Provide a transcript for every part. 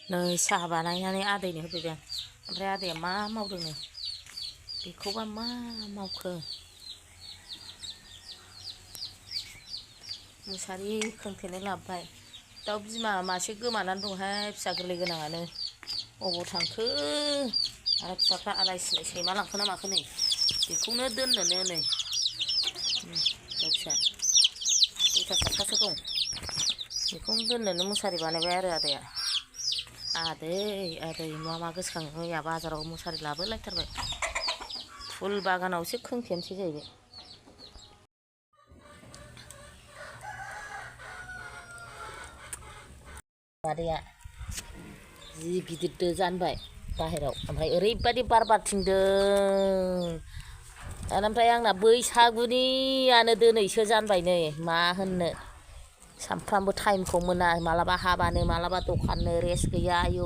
नै साहा बानायनानै आदैनो होफैबाय आं ओमफ्राय आदैया मा मावदोंनो बेखौबा मा मावखो मुसारि खोंथेनो लाबोबाय दाउ बिमा मासे गोमानानै दंहाय फिसा गोरलै गोनाङानो अबाव थांखो आरो फिसाफ्रा आलाय सिलाय सैमा लांखो ना माखो नै बेखौनो दोननोनो नै दाउ फिसा 6टा 7टासो दं बेखौनो दोननोनो मुसारि बानायबाय आरो आदैया आदै मा गोसोखाङो मैया बाजाराव मुसारि लाबोलायथारबाय फुल बागानावसो खोंथेनोसै जाहैबाय आदैया जि गिदिरदो जानबाय बाहेराव ओमफ्राय ओरैबायदि बार बारथिंदों ओमफ्राय आंना बैसागुनियानो दिनैसो जानबाय नै मा होननो सामफ्रामबो टाइमखौ मोना मालाबा हाबानो मालाबा दखाननो रेस्ट गैया आयौ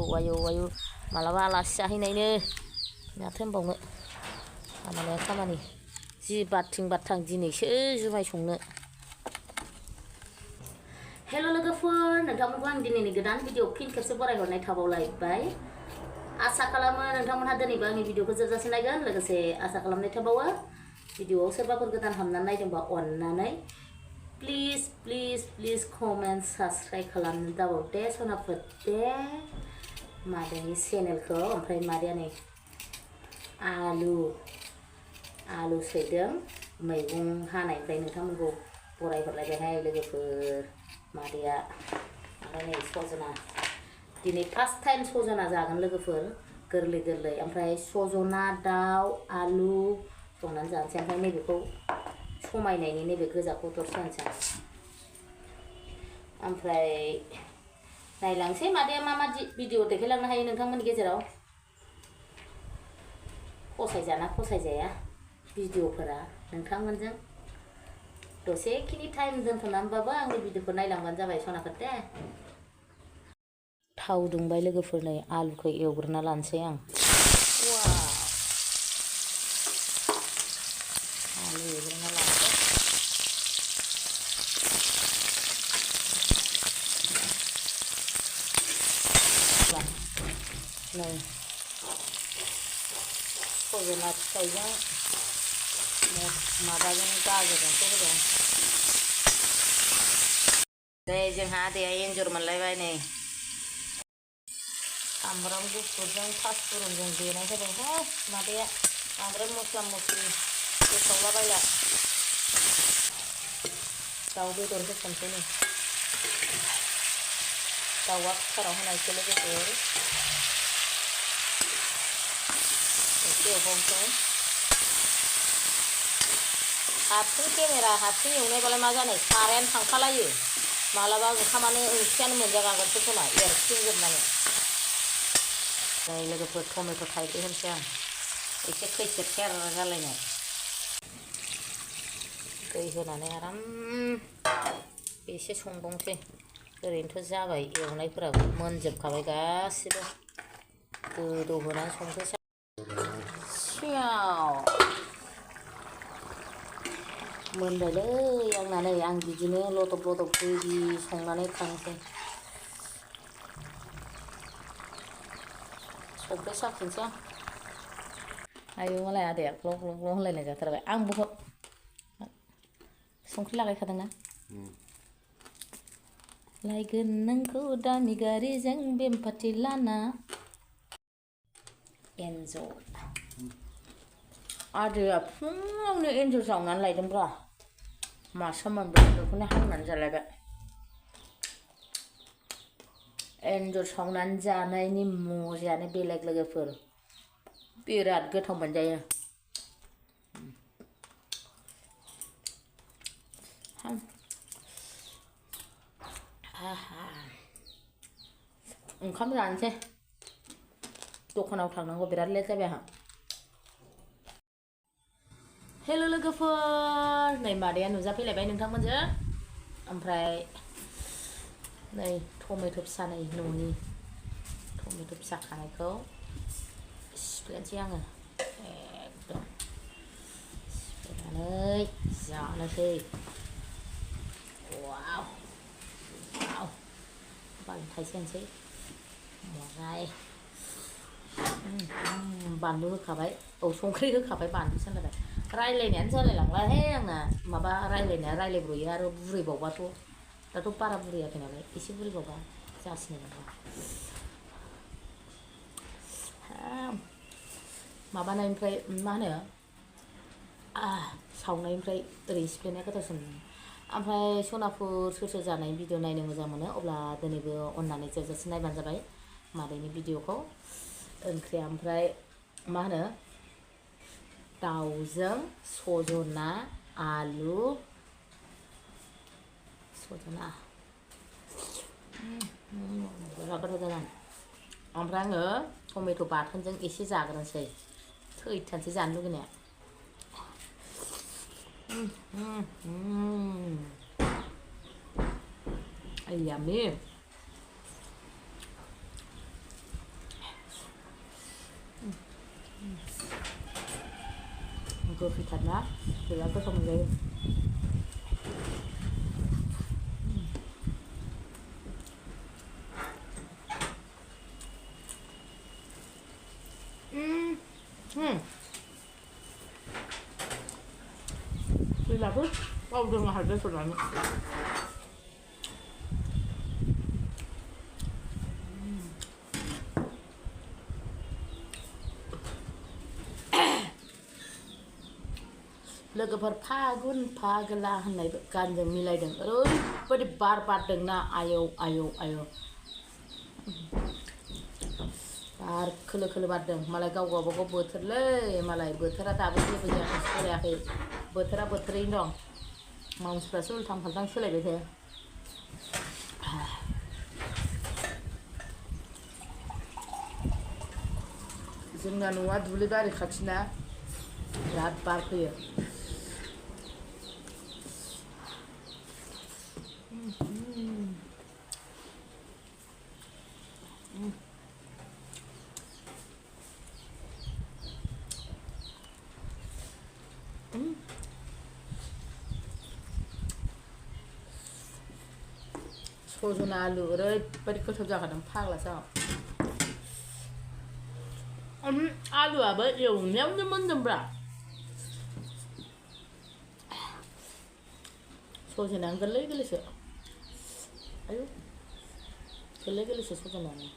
मालाबा आलासि जाहैनायनो माथो होनबावनो खामानि जि बारथिं बारथां दिनैसो जुमाय संनो हेल' लोगोफोर नोंथांमोनखौ आं दिनैनि गोदान भिडिअ फिन खेबसे बरायहरनाय थाबावलायबाय आसा खालामो नोंथांमोनहा दिनैबो आंनि भिडिअखौ जोबजासे नायगोन लोगोसे आसा खालामनाय थाबावो भिडिअआव सोरबाफोर गोदान हाबनानै नायदोंबा अननानै प्लिज कमेन्ट साबस्क्राइब खालामनो दाबावदे सनाफोर दे मादैनि चेनेलखौ ओमफ्राय मादैया नै आलु सैदों मैगं हानायनिफ्राय नोंथांमोनखौ बरायहरलायबायहाय लोगोफोर मादैया ओमफ्राय नै सजना दिनै फार्स्ट टाइम सजना जागोन लोगोफोर गोरलै ओमफ्राय सजना दाउ आलु संनानै जानोसै ओमफ्राय नैबेखौ समायनायनि नैबे गोजाखौ दरसनोसै ओमफ्राय नायलांसै मादैया मा भिडिअ देखायलांनो हायो नोंथांमोननि गेजेराव फसायजाना फसायजाया भिडिअफोरा नोंथांमोनजों दसेखिनि टाइम दोनथ'नानैबाबो आंनि भिडिअखौ नायलांबानो जाबाय सनाफोर दे थाव दुंबाय लोगोफोर नै आलुखौ एवग्रोना लानोसै आं आलु एवग्रोना लानोसै नै सजना फिथाइजों माबाजों गाजरजोंसो होदों नै जोंहा आदैया एन्जर मोनलायबाय नै सामब्राम गुफुरजों फासफुरनजों देनाय होदोंहाय मादैया बांद्राय मस्ला मस्लि गोसावलाबायला दाउ बेदर होसनसै नै दाउआ कुकाराव होनायसो लोगोफोर एसे एवबावनोसै हारसिं केमेरा हारसिं एवनायबालाय मा जानो सारायानो थांखालायो मालाबा ओंख्रियानो मोनजागागोनसो खोमा एरफिनजोबनानै नै लोगोफोर टमेट' थाइब्रै होनोसै आं एसे खैसेब सेर जालायनाय दै होनानै आराम एसे संबावनोसै ओरैनोथ' जाबाय एवनायफोराबो मोनजोबखाबाय गासिबो गोदौहोनानै संसै सियाव मोनबायलै आंना नै आं बिदिनो लदब दै संनानै खांसै संख्रि साखिनोसै आं आयौ मालाय आदैया ग्लब ग्लब ग्लब होनलायनाय जाथारबाय आं बहुत संख्रि लागायखादोंना लायगोन नोंखौ दामि गारिजों बेमफाथि लाना एन्जर आदैया फुङावनो एन्जर जावनानै लायदोंब्रा मासे मोनबाय बेखौनो हांनानै जालायबाय एन्जर सावनानै जानायनि मजायानो बेलेग लोगोफोर बिराद गोथाव मोनजायो ओंखाम जानोसै दखानाव थांनांगौ बिराद लेट जाबाय आंहा हेल' लोगोफोर नै मादैया नुजाफैलायबाय नोंथांमोनजों ओमफ्राय नै टमेट' फिसा नै न'नि टमेट' फिसा खानायखौ सिफ्लेनोसै आङो एकदम सिफ्लेनानै जानोसै वाव बाल थाइसे होनोसै ओमफ्राय बानलु होखाबाय संख्रि होखाबाय बानलु सालायबाय रायलायनायानो जालायलांलाहाय आंना माबा रायलायनाया रायलायब्र'यो आरो बुरैबावबाथ' दाथ' बारा बुरैयाखै नालाय एसे बुरैबावबा जासिनो नामा माबानायनिफ्राय मा होनो सावनायनिफ्राय ओरै सिफ्लेनाया गोथावसिन ओमफ्राय सनाफुर सोर सोर जानाय भिडिअ नायनो मोजां मोनो अब्ला दिनैबो अननानै जोबजासे नायबानो जाबाय मादैनि भिडिअखौ ओंख्रिया ओमफ्राय मा होनो दाउजों सजना आलु सजना बिराद गोथाव जादों ओमफ्राय आङो टमेट' बाथोनजों एसे जाग्रोनोसै थैथारनोसै जानो लुगैनाया yummy गोखैथारना बिराद गोथाव मोनजायो gelato oh udah nggak ada sebenarnya लोगोफोर फागुन फागला होननाय गानजों मिलायदों ओरैबायदि बार बारदोंना आयौ आयौ आयौ बार खोलो खोलो बारदों मालाय गाव गावबागाव बोथोरलै मालाय बोथोरा दाबो जेबो जायाखै सोलायाखै बोथोरा बोथोरैनो दं मानसिफ्रासो उल्थां फाल्थां सोलायबाय थायो जोंना न'आ दुब्लि बारि खाथिना बिराद बार फैयो सजना आलु ओरैबायदि गोथाव जाखादों फाग्लासो आलुआबो एवनायावनो मोनदोंब्रा सजनायानो गोरलै गोरलैसो आयौ गोरलै गोरलैसो सजनायानो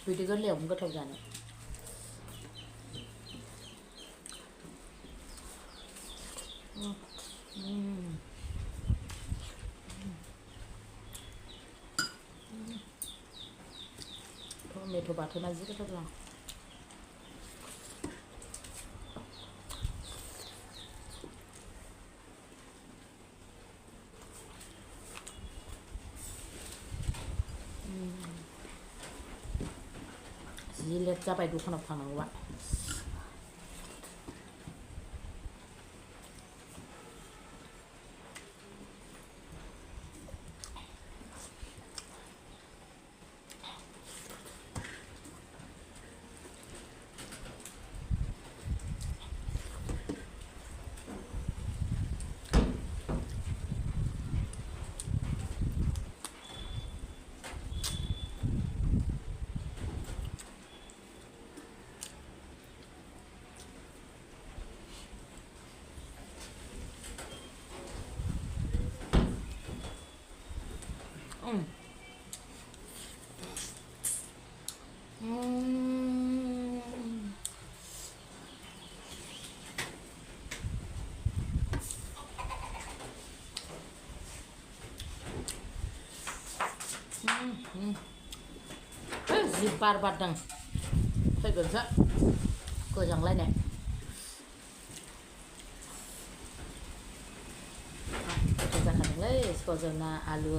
बिदि गोरलैयावनो गोथाव जानो टमेट' बाथोना जि गोथाव दं जि लेट जाबाय दखानाव थांनांगौबा जि बार बारदों फैगोनसो गोजांलायनाय गोथाव जाखादोंलै सजना आलु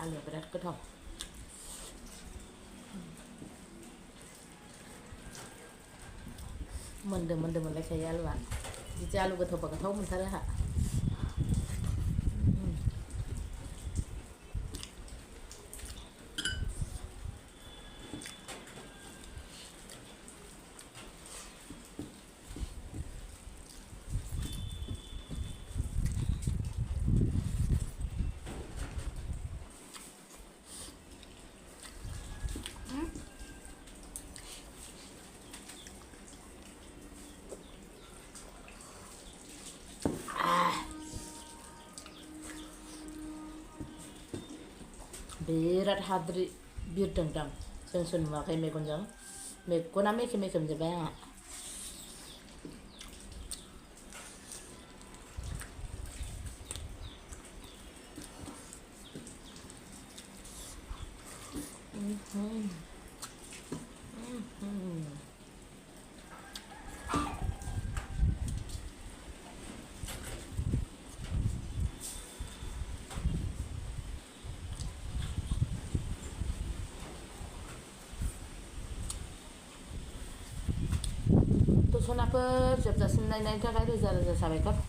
आलुआ बिराद गोथाव मोनदो मोनलायखायो आलुआ बिदि आलु गोथावबा गोथाव मोनथारो आंहा बिराद हाद्रि बिरदोंदां जोंसो नुवाखै मेगनजों मेगना मेखे जोब्बाय आंहा सनाफोर जोबजासिम नायनायनि थाखाय रोजा रोजा साबायखर